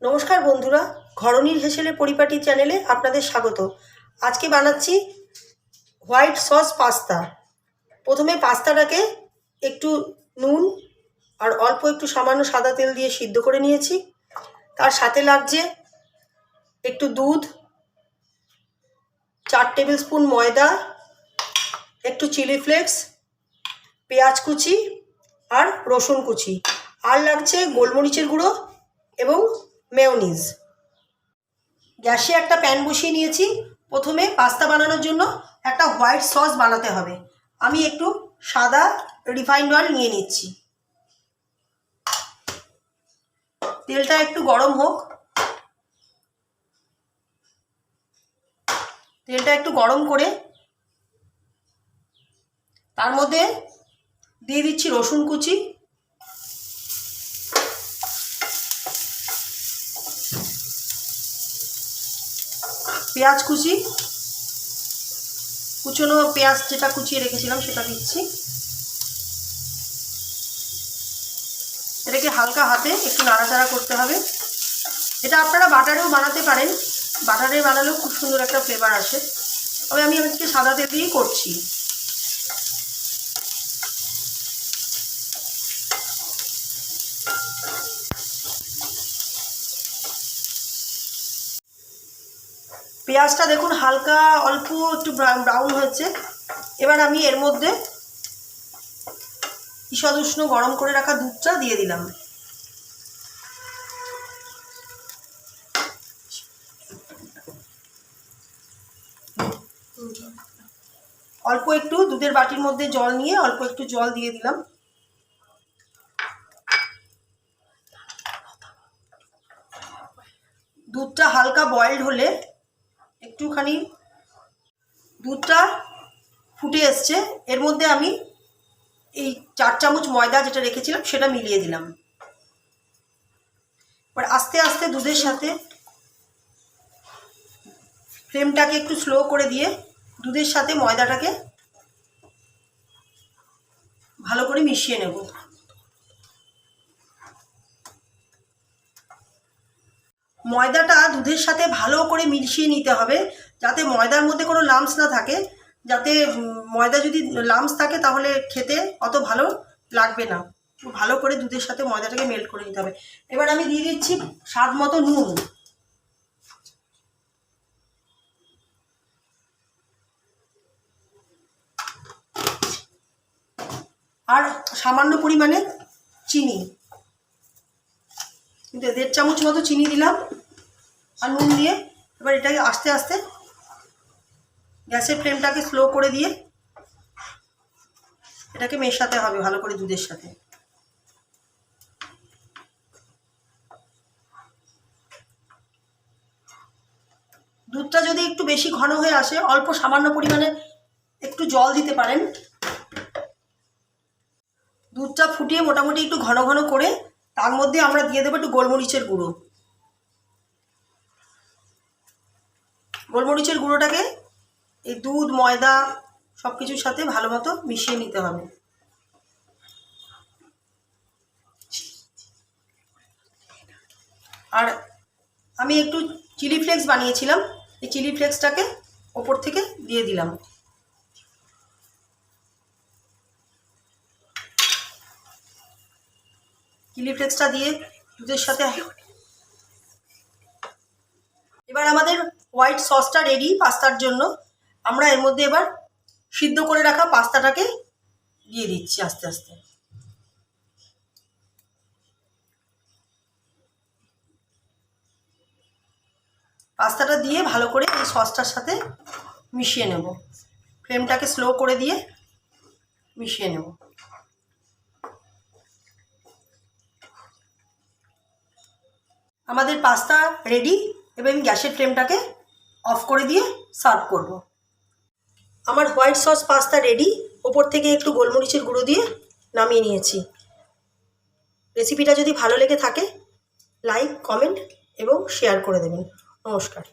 নমস্কার বন্ধুরা, ঘরণীর হেসেলের পরিপাটি চ্যানেলে আপনাদের স্বাগত। আজকে বানাচ্ছি হোয়াইট সস পাস্তা। প্রথমে পাস্তাটাকে একটু নুন আর অল্প একটু সামান্য সাদা তেল দিয়ে সিদ্ধ করে নিয়েছি। তার সাথে লাগছে একটু দুধ, 4 টেবিল স্পুন ময়দা, একটু চিলি ফ্লেক্স, পেঁয়াজ কুচি আর রসুন কুচি, আর লাগছে গোলমরিচের গুঁড়ো এবং মেয়োনিজ। গ্যাসে একটা প্যান বসিয়ে নিয়েছি। প্রথমে পাস্তা বানানোর জন্য একটা হোয়াইট সস বানাতে হবে। আমি একটু সাদা রিফাইন্ড অয়েল নিয়ে নিচ্ছি। তেলটা একটু গরম হোক। তেলটা একটু গরম করে তার মধ্যে দিয়ে দিচ্ছি রসুন কুচি, পেঁয়াজ কুচি, কুচনো পেঁয়াজ যেটা কুচিয়ে রেখেছিলাম সেটা দিচ্ছি। এটাকে হালকা হাতে একটু নাড়াচাড়া করতে হবে। এটা আপনারা বাটারেও বানাতে পারেন, বাটারে বানালেও খুব সুন্দর একটা ফ্লেভার আসে। তবে আমি আজকে সাদা তেল দিয়েই করছি। পেঁয়াজটা দেখুন হালকা অল্প একটু ব্রাউন হয়েছে। এবার আমি এর মধ্যে ঈষৎ উষ্ণ গরম করে রাখা দুধটা দিয়ে দিলাম। অল্প একটু দুধের বাটির মধ্যে জল নিয়ে অল্প একটু জল দিয়ে দিলাম। দুধটা হালকা বয়েলড হলে একটুখানি দুধটা ফুটে এসছে, এর মধ্যে আমি এই 4 চামচ ময়দা যেটা রেখেছিলাম সেটা মিলিয়ে দিলাম। এবার আস্তে আস্তে দুধের সাথে ফ্লেমটাকে একটু স্লো করে দিয়ে দুধের সাথে ময়দাটাকে ভালো করে মিশিয়ে নেব। ময়দাটা দুধের সাথে ভালো করে মিশিয়ে নিতে হবে, যাতে ময়দার মধ্যে কোনো লাম্পস না থাকে। যাতে ময়দা যদি লাম্পস থাকে তাহলে খেতে অত ভালো লাগবে না। ভালো করে দুধের সাথে ময়দাটাকে মেল্ট করে নিতে হবে। এবার আমি দিয়ে দিচ্ছি স্বাদ মতো নুন, আর সামান্য পরিমাণে চিনি, কিন্তু 1.5 চামচ মতো চিনি দিলাম আর নুন দিয়ে। এবার এটাকে আস্তে আস্তে গ্যাসের ফ্লেমটাকে স্লো করে দিয়ে এটাকে মেশাতে হবে ভালো করে দুধের সাথে। দুধটা যদি একটু বেশি ঘন হয়ে আসে অল্প সামান্য পরিমাণে একটু জল দিতে পারেন। দুধটা ফুটিয়ে মোটামুটি একটু ঘন ঘন করে তার মধ্যে আমরা দিয়ে দেবো একটু গোলমরিচের গুঁড়ো। গোলমরিচের গুঁড়োটাকে এই দুধ ময়দা সব কিছুর সাথে ভালো মতো মিশিয়ে নিতে হবে। আর আমি একটু চিলি ফ্লেক্স বানিয়েছিলাম, এই চিলি ফ্লেক্সটাকে ওপর থেকে দিয়ে দিলাম। চিলি ফ্লেক্সটা দিয়ে দুধের সাথে এবার আমাদের হোয়াইট সসটা রেডি পাস্তার জন্য। আমরা এর মধ্যে এবার সিদ্ধ করে রাখা পাস্তাটাকে দিয়ে দিচ্ছি আস্তে আস্তে। পাস্তাটা দিয়ে ভালো করে এই সসটার সাথে মিশিয়ে নেব। ফ্লেমটাকে স্লো করে দিয়ে মিশিয়ে নেব। আমাদের পাস্তা রেডি। এবার গ্যাসের ফ্লেমটাকে অফ করে দিয়ে সার্ভ করব। আমার হোয়াইট সস পাস্তা রেডি। ওপর থেকে একটু গোলমরিচের গুঁড়ো দিয়ে নামিয়ে নিয়েছি। রেসিপিটা যদি ভালো লেগে থাকে লাইক, কমেন্ট এবং শেয়ার করে দেবেন। নমস্কার।